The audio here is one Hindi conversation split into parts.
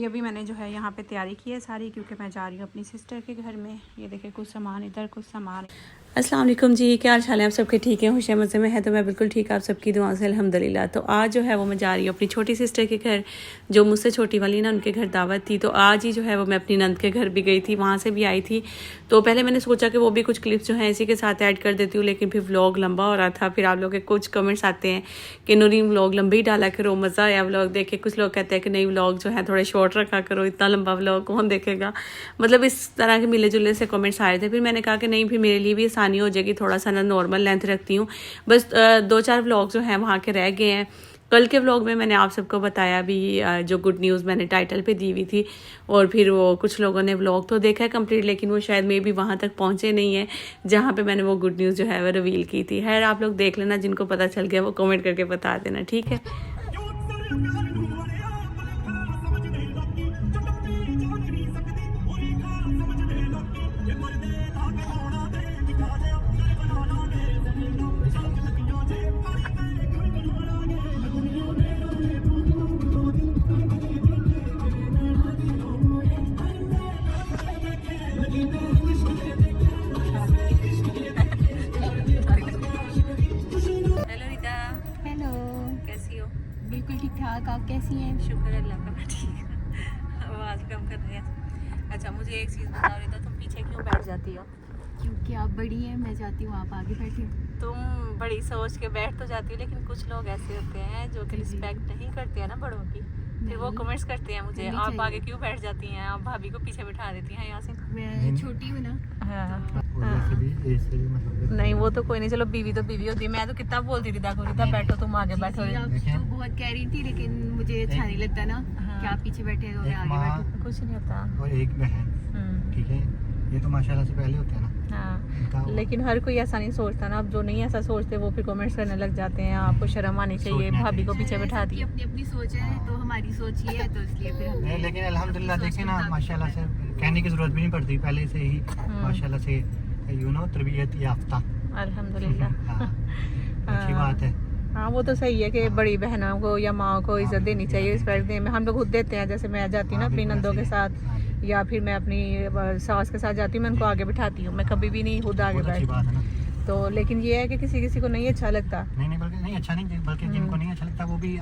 अभी मैंने जो है यहाँ पे तैयारी की है सारी, क्योंकि मैं जा रही हूँ अपनी सिस्टर के घर में। ये देखिए कुछ सामान इधर, कुछ सामान। अस्सलाम वालेकुम जी, क्या हाल चाल है आप सबके? ठीक है, खुश मज़े में है? तो मैं बिल्कुल ठीक, आप सबकी दुआ से अल्हम्दुलिल्लाह। तो आज जो है वो मैं जा रही हूँ अपनी छोटी सिस्टर के घर, जो मुझसे छोटी वाली ना, उनके घर दावत थी। तो आज ही जो है वो मैं अपनी नंद के घर भी गई थी, वहाँ से भी आई थी। तो पहले मैंने सोचा कि वो भी कुछ क्लिप्स जो हैं इसी के साथ ऐड कर देती हूँ, लेकिन फिर व्लॉग लंबा हो रहा था। फिर आप लोग के कुछ कमेंट्स आते हैं कि नूरीन व्लॉग लंबी डाला करो, मज़ा आया व्लॉग देख के। कुछ लोग कहते हैं कि नहीं, व्लॉग जो है थोड़े शॉर्ट रखा करो, इतना लंबा व्लॉग कौन देखेगा। मतलब इस तरह के मिले जुले से कमेंट्स आ रहे थे। फिर मैंने कहा कि नहीं, फिर मेरे लिए भी आसानी हो जाएगी, थोड़ा सा ना नॉर्मल लेंथ रखती हूँ। बस 2-4 व्लॉग जो हैं वहाँ के रह गए हैं। कल के व्लॉग में मैंने आप सबको बताया भी, जो गुड न्यूज़ मैंने टाइटल पे दी हुई थी। और फिर वो कुछ लोगों ने व्लॉग तो देखा है कंप्लीट, लेकिन वो शायद मे भी वहाँ तक पहुँचे नहीं है जहाँ पे मैंने वो गुड न्यूज़ जो है वो रिवील की थी। खैर, आप लोग देख लेना, जिनको पता चल गया वो कमेंट करके बता देना, ठीक है। बिल्कुल ठीक ठाक, आप कैसी हैं? शुक्र अल्लाह का, मैं ठीक। आवाज़ कम कर रहे हैं। अच्छा, मुझे एक चीज़ बता रही था, तुम पीछे क्यों बैठ जाती हो? क्योंकि आप बड़ी हैं, मैं चाहती हूँ आप आगे बैठे। तुम बड़ी सोच के बैठ तो जाती हो, लेकिन कुछ लोग ऐसे होते हैं जो कि रिस्पेक्ट नहीं करते हैं ना बड़ों की। फिर वो कमेंट्स करते हैं मुझे, आप आगे क्यों बैठ जाती हैं, आप भाभी को पीछे बिठा देती हैं। यहाँ से मैं छोटी हूँ ना। हाँ। नहीं, वो तो कोई नहीं, चलो बीवी तो बीवी होती है। मैं तो कितना बोलती थी, देखो रीता बैठो, तुम आगे बैठो। आप तो बहुत कह रही थी, लेकिन मुझे अच्छा नहीं लगता ना कि आप पीछे बैठे हो, मैं आगे बैठूं। कुछ नहीं होता। और एक बहन, ठीक है, ये तो माशाल्लाह से पहले होते हैं ना। हाँ, लेकिन हर कोई ऐसा नहीं सोचता ना। अब जो नहीं ऐसा सोचते वो फिर कमेंट्स करने लग जाते हैं, आपको शर्म आनी चाहिए, भाभी को पीछे बैठा दी। अपनी अपनी सोच है, तो हमारी सोच ये है, तो इसलिए फिर हम। लेकिन अल्हम्दुलिल्लाह देखें ना, माशाल्लाह से कहने की जरूरत भी नहीं पड़ती, पहले से ही माशाल्लाह से तरबियत याफ्ता। अल्हम्दुलिल्लाह, अच्छी बात है। हाँ, वो तो सही है कि बड़ी बहनों को या माँ को इज्जत देनी चाहिए, रिस्पेक्ट दें। हम लोग खुद देते हैं। जैसे मैं जाती हूँ ना अपनी नंदों के साथ, या फिर मैं अपनी सास के साथ जाती हूँ, मैं उनको आगे बिठाती हूँ। मैं कभी भी नहीं खुद आगे बैठती। तो लेकिन ये है कि किसी किसी को नहीं अच्छा लगता। नहीं, बल्कि नहीं अच्छा नहीं, बल्कि जिनको नहीं अच्छा लगता वो भी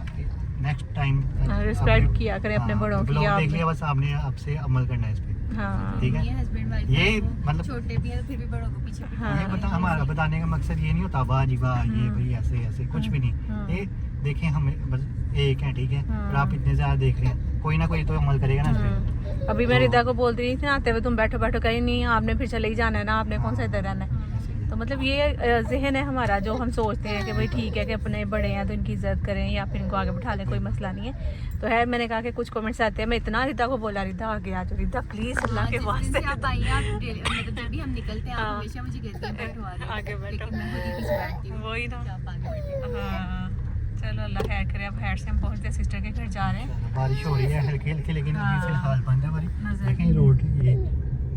नेक्स्ट टाइम रिस्पेक्ट किया करें अपने बड़ों की। देख लिया, बस आपने आपसे अमल करना है इस पे। हाँ, ठीक है। हस्बैंड वाइफ ये मतलब छोटे भी हैं, तो फिर भी बड़ों को पीछे। हाँ, ये पता, हमारा बताने का मकसद ये नहीं होता वाह जी वाह ये भाई ऐसे ऐसे, कुछ भी नहीं। ये देखें, हम बस एक है, ठीक है, और आप इतने ज़्यादा देख रहे हैं, कोई ना कोई तो अमल करेगा ना इस पे। अभी मैं तो- रिदा को बोल रही थी आते हुए तुम बैठो बैठो, कहीं नहीं आपने फिर चले ही जाना है ना, आपने कौन सा इधर रहना है। ऐसे ही है। तो मतलब ये जहन है हमारा जो हम सोचते हैं कि भाई ठीक है कि अपने बड़े हैं तो इनकी इज्जत करें या फिर इनको आगे बिठा लें, कोई मसला नहीं है। तो है मैंने कहा कि कुछ कमेंट्स आते हैं, मैं इतना रिदा को बोला रिदा आगे आ जाओ, रिदा प्लीज अल्लाह के वास्ते आप आइए, आप मतलब जब भी हम निकलते हैं आप हमेशा मुझे कहते हैं बैठो आगे बैठो। लेकिन मैं खुद ही पीछे बैठती हूँ। वही ना। आप आगे बैठे। हाँ चलो अल्लाह खैर करे। अब हेड से हम पहुंचते हैं सिस्टर के घर जा रहे हैं। बारिश हो रही है हल्की हल्की, लेकिन अभी हाँ। फिलहाल बंद है बारिश। नजर देखें रोड ये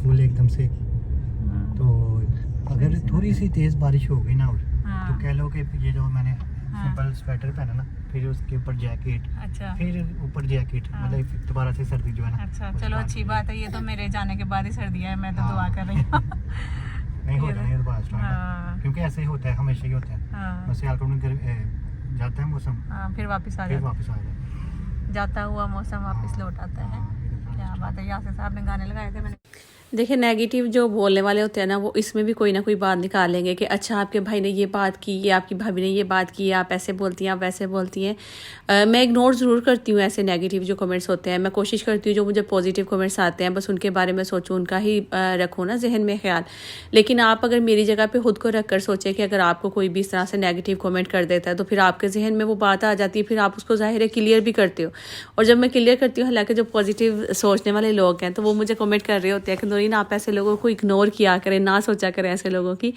फुल एकदम से, तो अगर थोड़ी सी तेज बारिश हो गई ना और हाँ। तो कह लो कि ये जो मैंने सिंपल स्वेटर पहना ना, फिर उसके ऊपर जैकेट, अच्छा फिर ऊपर जैकेट, हाँ। मतलब दोबारा से सर्दी जो है ना। अच्छा वो चलो start अच्छी हो बात है, ये तो मेरे जाने के बाद ही सर्दी है, मैं तो हाँ। दुआ कर रही हूँ। नहीं हो जाने दोबारा स्टार्ट, हाँ क्योंकि ऐसे ही होता है, हमेशा ही होता है। हाँ बस सियालकोट में जाता है मौसम, हाँ फिर वापस आ फिर जाता वापस आ जाता है। जाता हुआ मौसम वापस हाँ, लौट आता है। हाँ, क्या बात है, यासिर साहब ने गाने लगाए थे। मैंने देखिए नेगेटिव जो बोलने वाले होते हैं ना, वो इसमें भी कोई ना कोई बात निकालेंगे कि अच्छा आपके भाई ने ये बात की, ये आपकी भाभी ने ये बात की, आप ऐसे बोलती हैं, आप वैसे बोलती हैं। मैं इग्नोर ज़रूर करती हूँ ऐसे नेगेटिव जो कमेंट्स होते हैं। मैं कोशिश करती हूँ जो मुझे पॉजिटिव कमेंट्स आते हैं बस उनके बारे में सोचूँ, उनका ही रखूँ ना जहन में ख्याल। लेकिन आप अगर मेरी जगह पे खुद को रख कर सोचें कि अगर आपको कोई भी इस तरह से नेगेटिव कमेंट कर देता है तो फिर आपके जहन में वो बात आ जाती है, फिर आप उसको ज़ाहिर है क्लियर भी करते हो। और जब मैं क्लियर करती हूँ, हालांकि जो पॉजिटिव सोचने वाले लोग हैं तो वो मुझे कमेंट कर रहे होते हैं कि नूरीन आप ऐसे लोगों को इग्नोर किया करें, ना सोचा करें ऐसे लोगों की।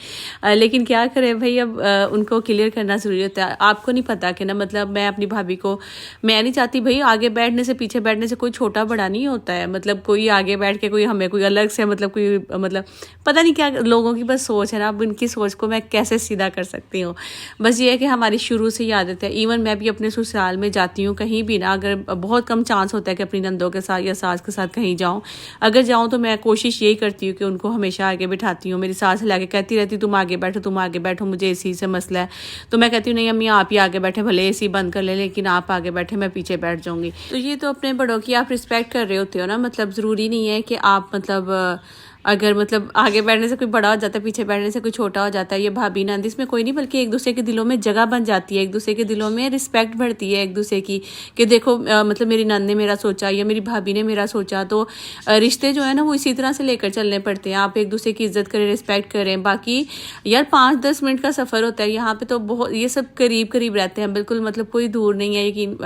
लेकिन क्या करें भाई, अब उनको क्लियर करना ज़रूरी होता है। आपको नहीं पता कि ना, मतलब मैं अपनी भाभी को, मैं नहीं चाहती भाई आगे बैठने से पीछे बैठने से कोई छोटा बड़ा नहीं होता है। मतलब कोई आगे बैठ के कोई हमें कोई अलग से मतलब कोई मतलब पता नहीं क्या लोगों की बस सोच है ना। अब उनकी सोच को मैं कैसे सीधा कर सकती हूँ। बस ये है कि हमारी शुरू से ही आदत है। इवन मैं भी अपने ससुराल में जाती हूँ कहीं भी ना, अगर बहुत कम चांस होता है कि अपनी नंदों के साथ या सास के साथ कहीं जाऊँ, अगर जाऊँ तो मैं कोशिश यही करती हूँ कि उनको हमेशा आगे बिठाती हूँ। मेरी सास लाके कहती रहती तुम आगे बैठो, तुम आगे बैठो, मुझे एसी से मसला है। तो मैं कहती हूँ नहीं अम्मी आप ही आगे बैठे, भले एसी बंद कर ले लेकिन आप आगे बैठे, मैं पीछे बैठ जाऊँगी। तो ये तो अपने बड़ों की आप रिस्पेक्ट कर रहे होते हो ना। मतलब ज़रूरी नहीं है कि आप मतलब अगर मतलब आगे बैठने से कोई बड़ा हो जाता है, पीछे बैठने से कोई छोटा हो जाता है, ये भाभी नंद इसमें कोई नहीं, बल्कि एक दूसरे के दिलों में जगह बन जाती है, एक दूसरे के दिलों में रिस्पेक्ट बढ़ती है एक दूसरे की कि देखो मतलब मेरी नंद ने मेरा सोचा या मेरी भाभी ने मेरा सोचा। तो रिश्ते जो है ना वो इसी तरह से लेकर चलने पड़ते हैं। आप एक दूसरे की इज्जत करें, रिस्पेक्ट करें। बाकी यार 5-10 मिनट का सफ़र होता है, यहाँ पे तो बहुत ये सब करीब करीब रहते हैं, बिल्कुल मतलब कोई दूर नहीं है। यकीन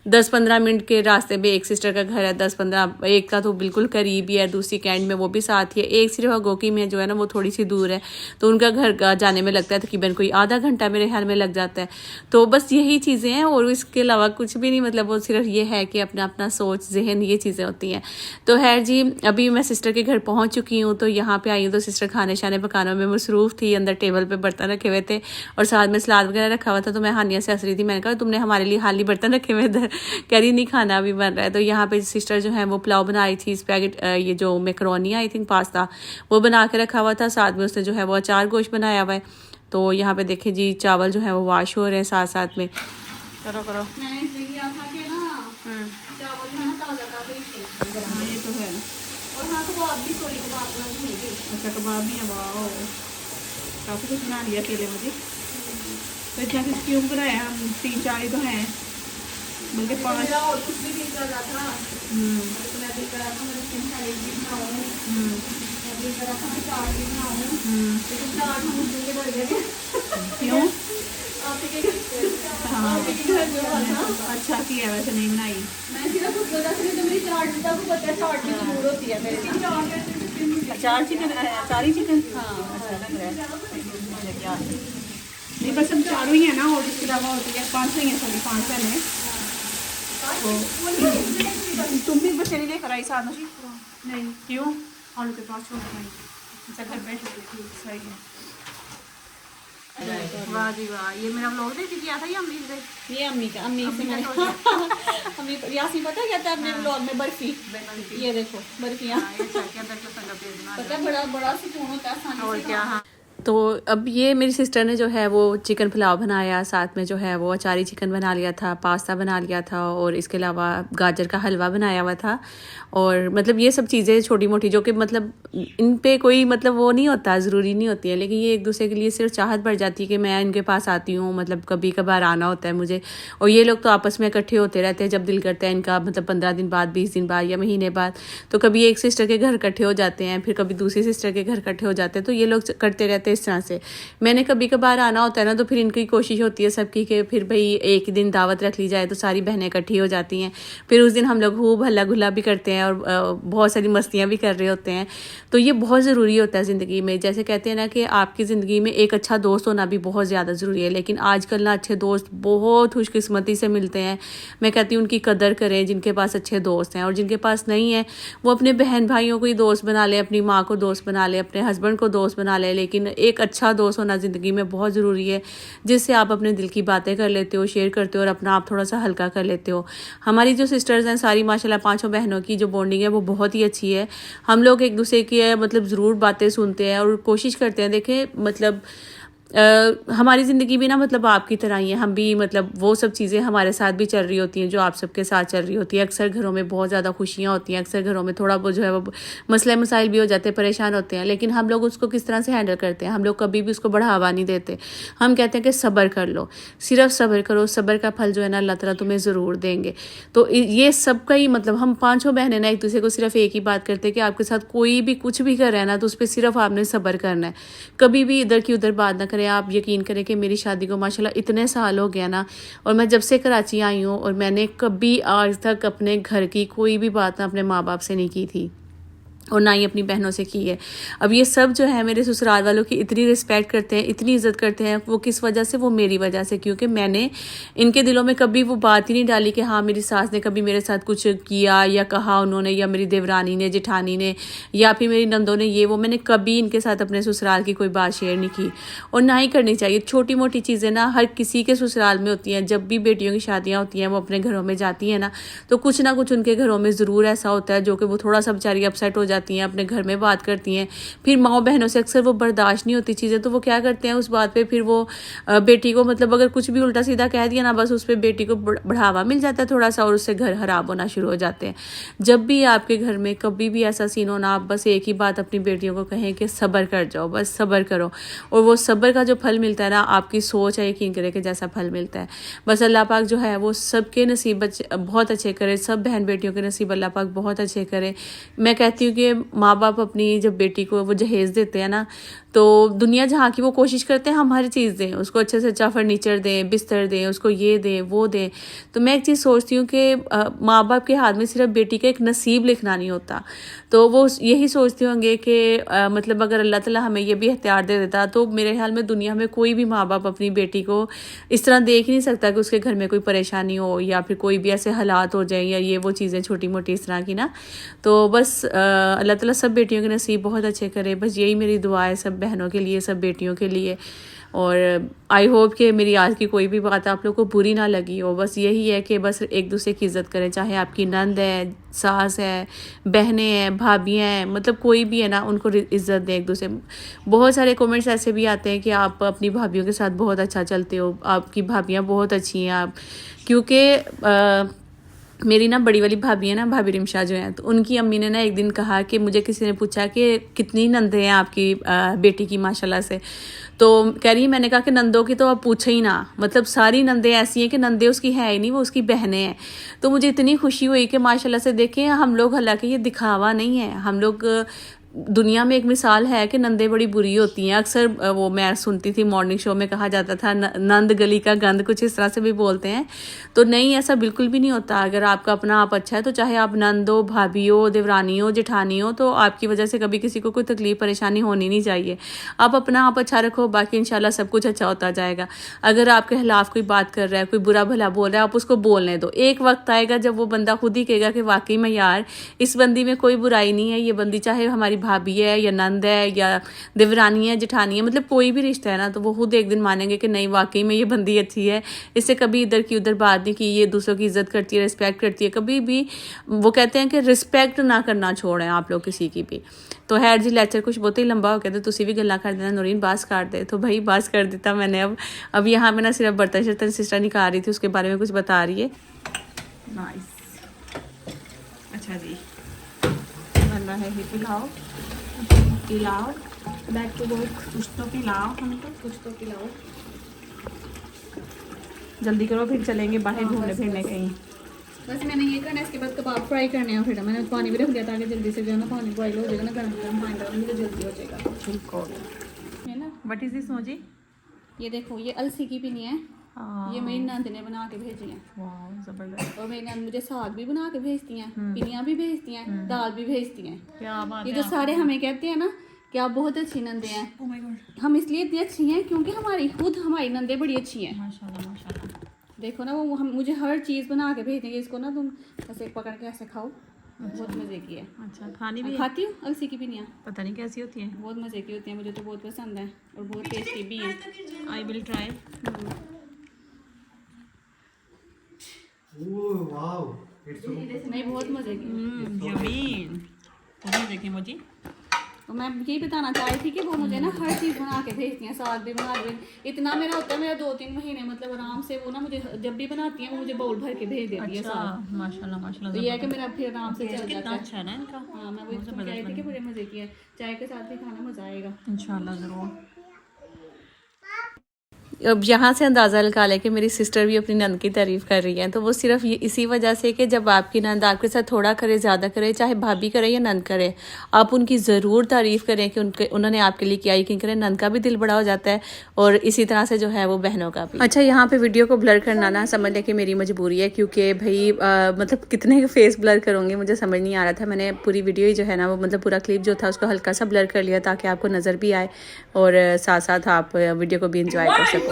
10-15 मिनट के रास्ते में एक सिस्टर का घर है, 10-15, एक का तो बिल्कुल करीब ही है, दूसरी कैंट में वो भी साथ ही है, एक सिर्फ गोकी में जो है ना वो थोड़ी सी दूर है। तो उनका घर जाने में लगता है तकरीबन कोई आधा घंटा मेरे ख्याल में लग जाता है। तो बस यही चीज़ें हैं और इसके अलावा कुछ भी नहीं। मतलब वो सिर्फ ये है कि अपना अपना सोच जहन ये चीज़ें होती हैं। तो खैर जी अभी मैं सिस्टर के घर पहुँच चुकी हूँ। तो यहाँ पे आई हूँ तो सिस्टर खाने शाने पकाने में मसरूफ़ थी, अंदर टेबल पे बर्तन रखे हुए थे और साथ में सलाद वगैरह रखा हुआ था। तो मैं हानिया से हंस रही थी, मैंने कहा तुमने हमारे लिए खाली बर्तन रखे हुए इधर, कह रही नहीं खाना अभी बन रहा है। तो यहाँ पे सिस्टर जो है वो पुलाव बनाई थी, स्पैगेट ये जो मैकरोनी आई थिंक पास्ता वो बना के रखा हुआ था, साथ में उसने जो है वो अचार गोश्त बनाया हुआ है। तो यहाँ पे देखें जी चावल जो है वो वाश हो रहे हैं साथ साथ में। करो करो ये तो है। अच्छा कबाब भी है, वाह काफ़ी कुछ बना लिया अकेले मुझे। तो इतना कुछ क्यों बनाया, हम 3-4 ही तो हैं, बल्कि 5। क्यों? हाँ अच्छा किया, वैसे नहीं बनाई। अचार चिकन, अचार ही चिकन, हाँ अच्छा लग रहा है। नहीं बस हम चारों ही है ना, और इसके अलावा होती है 5 ही है, सभी 5 है। तो तुम भी बस नहीं लेकर आई साथ में? नहीं क्यों? आलू के पास छोड़ अच्छा घर बैठ सही है। वाह जी वाह, ये मेरा व्लॉग देख किया था ये अम्मी से, ये अम्मी का, अम्मी से मैंने अम्मी यासी पता क्या था अपने व्लॉग में, बर्फी, ये देखो बर्फियाँ, पता बड़ा बड़ा सुकून होता है। और क्या। हाँ तो अब ये मेरी सिस्टर ने जो है वो चिकन पुलाव बनाया, साथ में जो है वो अचारी चिकन बना लिया था, पास्ता बना लिया था और इसके अलावा गाजर का हलवा बनाया हुआ था। और मतलब ये सब चीज़ें छोटी मोटी जो कि मतलब इन पे कोई मतलब वो नहीं होता, ज़रूरी नहीं होती है, लेकिन ये एक दूसरे के लिए सिर्फ चाहत बढ़ जाती है कि मैं इनके पास आती हूँ, मतलब कभी कभार आना होता है मुझे। और ये लोग तो आपस में इकट्ठे होते रहते हैं, जब दिल करता है इनका, मतलब 15 दिन बाद, 20 दिन बाद या महीने बाद। तो कभी एक सिस्टर के घर इकट्ठे हो जाते हैं, फिर कभी दूसरी सिस्टर के घर इकट्ठे हो जाते हैं, तो ये लोग करते रहते हैं इस तरह से। मैंने कभी कभार आना होता है ना, तो फिर इनकी कोशिश होती है सबकी कि फिर भाई एक दिन दावत रख ली जाए, तो सारी बहनें इकट्ठी हो जाती हैं। फिर उस दिन हम लोग खूब हल्ला गुल्ला भी करते हैं और बहुत सारी मस्तियाँ भी कर रहे होते हैं। तो ये बहुत ज़रूरी होता है ज़िंदगी में। जैसे कहते हैं ना कि आपकी ज़िंदगी में एक अच्छा दोस्त होना भी बहुत ज़्यादा ज़रूरी है, लेकिन आजकल ना अच्छे दोस्त बहुत खुशकिस्मती से मिलते हैं। मैं कहती हूँ उनकी कदर करें जिनके पास अच्छे दोस्त हैं, और जिनके पास नहीं है वो अपने बहन भाइयों को ही दोस्त बना ले, अपनी माँ को दोस्त बना ले, अपने हस्बैंड को दोस्त बना ले। लेकिन एक अच्छा दोस्त होना ज़िंदगी में बहुत ज़रूरी है, जिससे आप अपने दिल की बातें कर लेते हो, शेयर करते हो और अपना आप थोड़ा सा हल्का कर लेते हो। हमारी जो सिस्टर्स हैं सारी माशाल्लाह, 5 बहनों की जो बॉन्डिंग है वो बहुत ही अच्छी है। हम लोग एक दूसरे की मतलब ज़रूर बातें सुनते हैं और कोशिश करते हैं। देखें मतलब हमारी ज़िंदगी भी ना मतलब आपकी तरह ही है, हम भी मतलब वो सब चीज़ें हमारे साथ भी चल रही होती हैं जो आप सबके साथ चल रही होती है। अक्सर घरों में बहुत ज़्यादा खुशियाँ होती हैं, अक्सर घरों में थोड़ा बहुत जो है वो मसले मसाइल भी हो जाते हैं, परेशान होते हैं, लेकिन हम लोग उसको किस तरह से हैंडल करते हैं। हम लोग कभी भी उसको बढ़ावा नहीं देते। हम कहते हैं कि सब्र कर लो, सिर्फ सब्र करो, सब्र का फल जो है ना अल्लाह ताला तुम्हें ज़रूर देंगे। तो ये सब का ही मतलब हम 5 बहनें ना एक दूसरे को सिर्फ एक ही बात करते हैं कि आपके साथ कोई भी कुछ भी कर रहा है ना, तो उस पर सिर्फ आपने सब्र करना है, कभी भी इधर की उधर बात ना करें। आप यकीन करें कि मेरी शादी को माशाल्लाह इतने साल हो गया ना, और मैं जब से कराची आई हूँ और मैंने कभी आज तक अपने घर की कोई भी बात ना अपने माँ बाप से नहीं की थी और ना ही अपनी बहनों से की है। अब ये सब जो है मेरे ससुराल वालों की इतनी रिस्पेक्ट करते हैं, इतनी इज्जत करते हैं, वो किस वजह से, वो मेरी वजह से, क्योंकि मैंने इनके दिलों में कभी वो बात ही नहीं डाली कि हाँ मेरी सास ने कभी मेरे साथ कुछ किया या कहा उन्होंने, या मेरी देवरानी ने, जेठानी ने, या फिर मेरी नंदों ने, ये वो मैंने कभी इनके साथ अपने ससुराल की कोई बात शेयर नहीं की और ना ही करनी चाहिए। छोटी मोटी चीज़ें ना हर किसी के ससुराल में होती हैं। जब भी बेटियों की शादियाँ होती हैं वो अपने घरों में जाती हैं ना, तो कुछ ना कुछ उनके घरों में ज़रूर ऐसा होता है जो कि वो थोड़ा सा बेचारी अपसेट हो जाती हैं, अपने घर में बात करती हैं। फिर माओ बहनों से अक्सर वो बर्दाश्त नहीं होती चीज़ें, तो वो क्या करते हैं उस बात पे फिर वो बेटी को मतलब अगर कुछ भी उल्टा सीधा कह दिया ना, बस उस पर बेटी को बढ़ावा मिल जाता है थोड़ा सा और उससे घर खराब होना शुरू हो जाते हैं। जब भी आपके घर में कभी भी ऐसा सीन हो ना, आप बस एक ही बात अपनी बेटियों को कहें कि सब्र कर जाओ, बस सब्र करो, और वो सब्र का जो फल मिलता है ना, आपकी सोच है यकीन करें कि जैसा फल मिलता है। बस अल्लाह पाक जो है वो सबके नसीब बहुत अच्छे करे, सब बहन बेटियों के नसीब अल्लाह पाक बहुत अच्छे करे। मैं कहती हूँ कि माँ बाप अपनी जब बेटी को वो जहेज देते हैं ना, तो दुनिया जहाँ की वो कोशिश करते हैं हम हर चीज़ दें उसको, अच्छे से अच्छा फर्नीचर दें, बिस्तर दें उसको, ये दें वो दें। तो मैं एक चीज़ सोचती हूँ कि माँ बाप के हाथ में सिर्फ बेटी का एक नसीब लिखना नहीं होता। तो वो यही सोचते होंगे कि मतलब अगर अल्लाह ताला हमें ये भी इख्तियार दे देता, तो मेरे ख्याल में दुनिया में कोई भी माँ बाप अपनी बेटी को इस तरह देख ही नहीं सकता कि उसके घर में कोई परेशानी हो या फिर कोई भी ऐसे हालात हो जाए या ये वो चीज़ें छोटी मोटी इस तरह की ना। तो बस अल्लाह ताला सब बेटियों के नसीब बहुत अच्छे करे, बस यही मेरी दुआ है सब बहनों के लिए, सब बेटियों के लिए। और आई होप कि मेरी आज की कोई भी बात आप लोग को बुरी ना लगी हो। बस यही है कि बस एक दूसरे की इज़्ज़त करें, चाहे आपकी नंद है, सास है, बहनें हैं, भाभियाँ हैं, मतलब कोई भी है ना, उनको इज़्ज़त दें एक दूसरे। बहुत सारे कमेंट्स ऐसे भी आते हैं कि आप अपनी भाभियों के साथ बहुत अच्छा चलते हो, आपकी भाभियाँ बहुत अच्छी हैं आप, क्योंकि मेरी ना बड़ी वाली भाभी है ना, भाभी रिमशा जो है, तो उनकी अम्मी ने ना एक दिन कहा कि मुझे किसी ने पूछा कि कितनी नंदे हैं आपकी बेटी की माशाल्लाह से। तो कह रही है, मैंने कहा कि नंदों की तो आप पूछे ही ना, मतलब सारी नंदे ऐसी हैं कि नंदे उसकी है ही नहीं, वो उसकी बहनें हैं। तो मुझे इतनी खुशी हुई कि माशाल्लाह से देखें हम लोग, हालांकि ये दिखावा नहीं है, हम लोग दुनिया में एक मिसाल है कि नंदे बड़ी बुरी होती हैं। अक्सर वो मैं सुनती थी मॉर्निंग शो में कहा जाता था नंद गली का गंद, कुछ इस तरह से भी बोलते हैं। तो नहीं, ऐसा बिल्कुल भी नहीं होता। अगर आपका अपना आप अच्छा है तो चाहे आप नंद हो, भाभी हो, देवरानी हो, जेठानी हो, तो आपकी वजह से कभी किसी को कोई तकलीफ परेशानी होनी नहीं चाहिए। आप अपना आप अच्छा रखो, बाकी इंशाल्लाह सब कुछ अच्छा होता जाएगा। अगर आपके खिलाफ कोई बात कर रहा है, कोई बुरा भला बोल रहा है, आप उसको बोलने दो। एक वक्त आएगा जब वो बंदा खुद ही कहेगा कि वाकई में यार इस बंदी में कोई बुराई नहीं है, ये बंदी चाहे हमारी भाभी है या नंद है या देवरानी है, जेठानी है, मतलब कोई भी रिश्ता है ना, तो वो खुद एक दिन मानेंगे कि नहीं वाकई में ये बंदी अच्छी है, इससे कभी इधर की उधर बात नहीं की, ये दूसरों की इज्जत करती है, रिस्पेक्ट करती है। कभी भी वो कहते हैं कि रिस्पेक्ट ना करना छोड़ें आप लोग किसी की भी। तो हैर जी लेक्चर कुछ बहुत ही लंबा हो गया, तो तुसी भी गल्ला कर देना नूरीन, बास काट दे। तो भाई बास कर देता मैंने। अब यहाँ पे ना सिर्फ बर्तन शर्तन सिस्टर निकाल रही थी, उसके बारे में कुछ बता रही है। नाइस, अच्छा जी, बन रहा है पिलाओ, पिलाओ, बैक टू वर्क, कुछ तो पिलाओ हमको, कुछ तो पिलाओ, जल्दी करो फिर चलेंगे बाहर घूमने फिरने कहीं। बस मैंने ये करना है, इसके बाद कबाब फ्राई करने हैं। फिर मैंने पानी भी रख दिया ताकि जल्दी से जो है ना पानी बॉईल हो जाएगा ना, गर्म गर्म पानी डालूंगी तो जल्दी हो जाएगा। ठीक हो है ना। व्हाट इज दिस मोजी? ये देखो, ये अलसी की पिनी है, ये मेरी नंद ने बना के भेजी है। वाह जबरदस्त, और मेरी नंद मुझे साग भी बना के भेजती हैं, पिनियाँ भी भेजती हैं, दाल भी भेजती हैं। क्या बात ये जो सारे हमें कहते हैं ना कि आप बहुत अच्छी नंदे हैं, ओह माय गॉड, हम इसलिए इतनी अच्छी हैं क्योंकि हमारी नंदे बड़ी अच्छी हैं। माशाल्लाह माशाल्लाह। देखो ना, वो हम मुझे हर चीज़ बना के भेज देंगे, इसको ना तुम ऐसे पकड़ के ऐसे खाओ, बहुत मज़े की है। अच्छा, खानी भी है? खाती हूँ अलसी की पिनियाँ, पता नहीं कैसी होती है, बहुत मज़े की होती हैं, मुझे तो बहुत पसंद है और बहुत टेस्टी भी है। I will try. Oh wow, it's so नहीं, बहुत मज़े की। जमीन तो देखिए मुझे, तो मैं यही बताना चाह रही थी कि वो मुझे ना हर चीज़ बना के भेजती हैं, साग भी बना के। इतना मेरा होता है, मेरा 2-3 महीने मतलब आराम से वो ना मुझे जब भी बनाती हैं वो मुझे बाउल भर के भेज देती है साग। माशाल्लाह माशाल्लाह। तो ये है कि मेरा फिर आराम से चल कितना जाता है। अच्छा है ना इनका। हाँ, मैं वही कह रही थी कि बड़े मज़े की है, चाय के साथ भी खाना मज़ा आएगा इंशाल्लाह ज़रूर। अब यहाँ से अंदाज़ा लगा लें कि मेरी सिस्टर भी अपनी नंद की तारीफ़ कर रही है, तो वो सिर्फ ये इसी वजह से कि जब आपकी नंद आपके साथ थोड़ा करे ज़्यादा करे, चाहे भाभी करे या नंद करे, आप उनकी ज़रूर तारीफ़ करें कि उन्होंने आपके लिए किया। यकीन करें नंद का भी दिल बड़ा हो जाता है और इसी तरह से जो है वो बहनों का भी। अच्छा, यहाँ पे वीडियो को ब्लर करना ना समझ लें कि मेरी मजबूरी है, क्योंकि भाई मतलब कितने फेस ब्लर करूँगी मुझे समझ नहीं आ रहा था। मैंने पूरी वीडियो ही जो है ना वो मतलब पूरा क्लिप जो था उसको हल्का सा ब्लर कर लिया ताकि आपको नज़र भी आए और साथ साथ आप वीडियो को भी इंजॉय कर सको।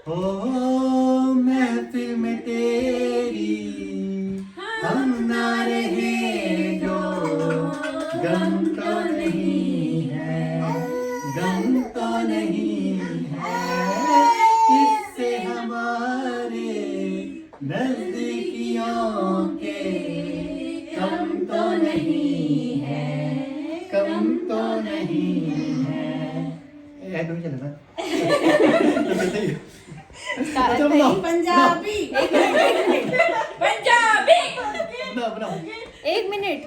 ओ महफिल में तेरी हम ना रहे जो गम तो नहीं है, गम तो नहीं है, इससे हमारे नजदीकियों के कम तो नहीं है, कम तो नहीं है। तुम चलना पंजाबी। एक मिनट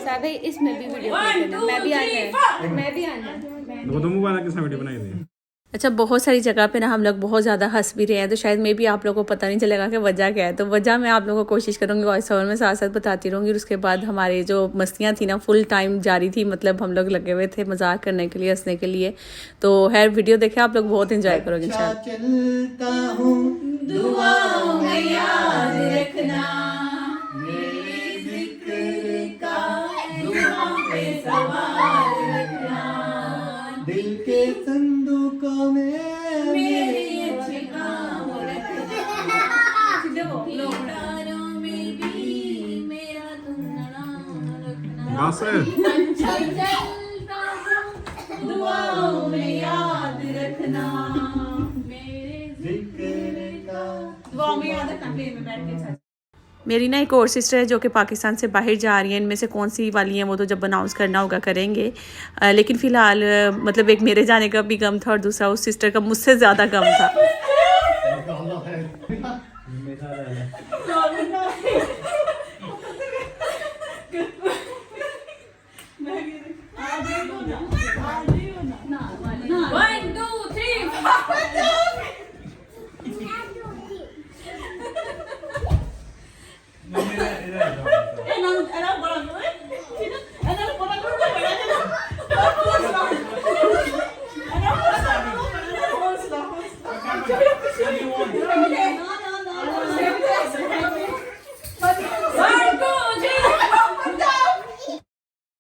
साहब, इसमें भी वीडियो मैं भी आ जाए, मैं भी आ जाए। दो मोबाइल के साथ वीडियो बनाई थी। अच्छा, बहुत सारी जगह पे ना हम लोग बहुत ज़्यादा हंस भी रहे हैं, तो शायद मे भी आप लोगों को पता नहीं चलेगा कि वजह क्या है। तो वजह मैं आप लोगों को कोशिश करूँगी वॉइस ओवर में साथ साथ बताती रहूँगी। और उसके बाद हमारी जो मस्तियाँ थी ना फुल टाइम जारी थी, मतलब हम लोग लगे हुए थे मजाक करने के लिए, हंसने के लिए। तो खैर वीडियो देखे आप लोग बहुत इंजॉय करोगे इंशाल्लाह। चलता हूँ दुआओं में याद रखना, मेरे जिक्र का दुआओं पे सवार रखना, दिल के संदूकों में मेरी अच्छी काम रखना, लोटारों में भी मेरा तुम नाम रखना। बस चलता हूँ दुआओं में याद रखना, मेरे जिक्र का दुआओं में याद रखना। प्लेन में बैठ के मेरी ना एक और सिस्टर है जो कि पाकिस्तान से बाहर जा रही हैं। इनमें से कौन सी वाली हैं वो तो जब अनाउंस करना होगा करेंगे, लेकिन फ़िलहाल मतलब एक मेरे जाने का भी गम था और दूसरा उस सिस्टर का मुझसे ज़्यादा गम था।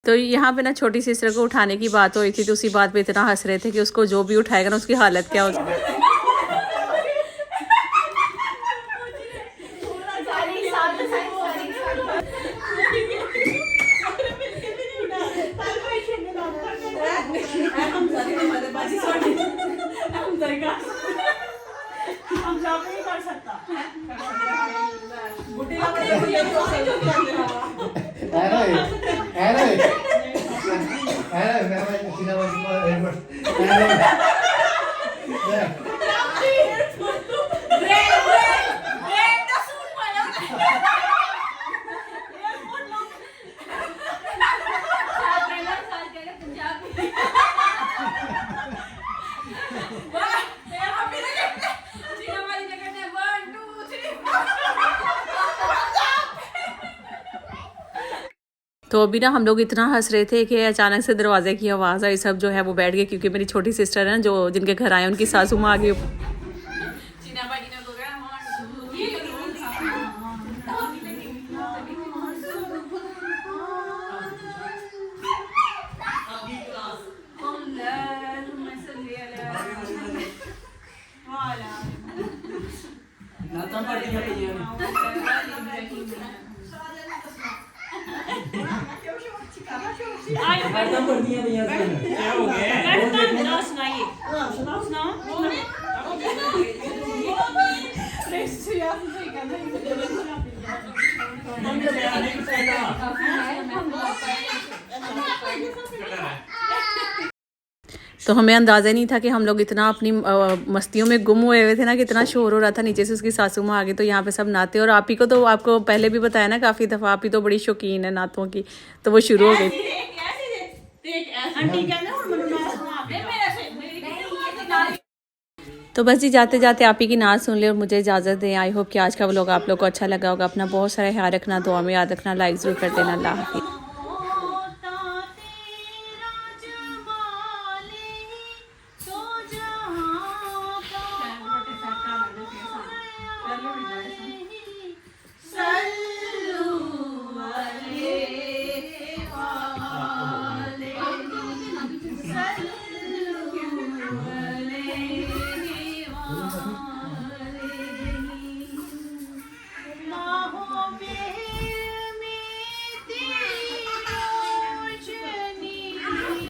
तो यहाँ पे ना छोटी सिस्टर को उठाने की बात हो रही थी, तो उसी बात पे इतना हंस रहे थे कि उसको जो भी उठाएगा ना उसकी हालत क्या हो। तो अभी ना हम लोग इतना हंस रहे थे कि अचानक से दरवाजे की आवाज़ आई, सब जो है वो बैठ गए क्योंकि मेरी छोटी सिस्टर है ना जो जिनके घर आए उनकी सासू माँ आ गई। तो हमें अंदाज़ा नहीं था कि हम लोग इतना अपनी मस्तियों में गुम हुए हुए थे ना, कितना शोर हो रहा था। नीचे से उसकी सासू माँ आ गई तो यहाँ पे सब नाते, और आप ही को तो आपको पहले भी बताया ना काफ़ी दफ़ा, आप ही तो बड़ी शौकीन है नातों की, तो वो शुरू हो गई। तो बस जी जाते जाते आप ही की नात सुन ले और मुझे इजाज़त दें। आई होप कि आज का व्लॉग आप लोग को अच्छा लगा होगा। अपना बहुत सारा ख्याल रखना, दुआ में याद रखना, लाइक ज़रूर कर देना। अल्लाह हाफ़िज़।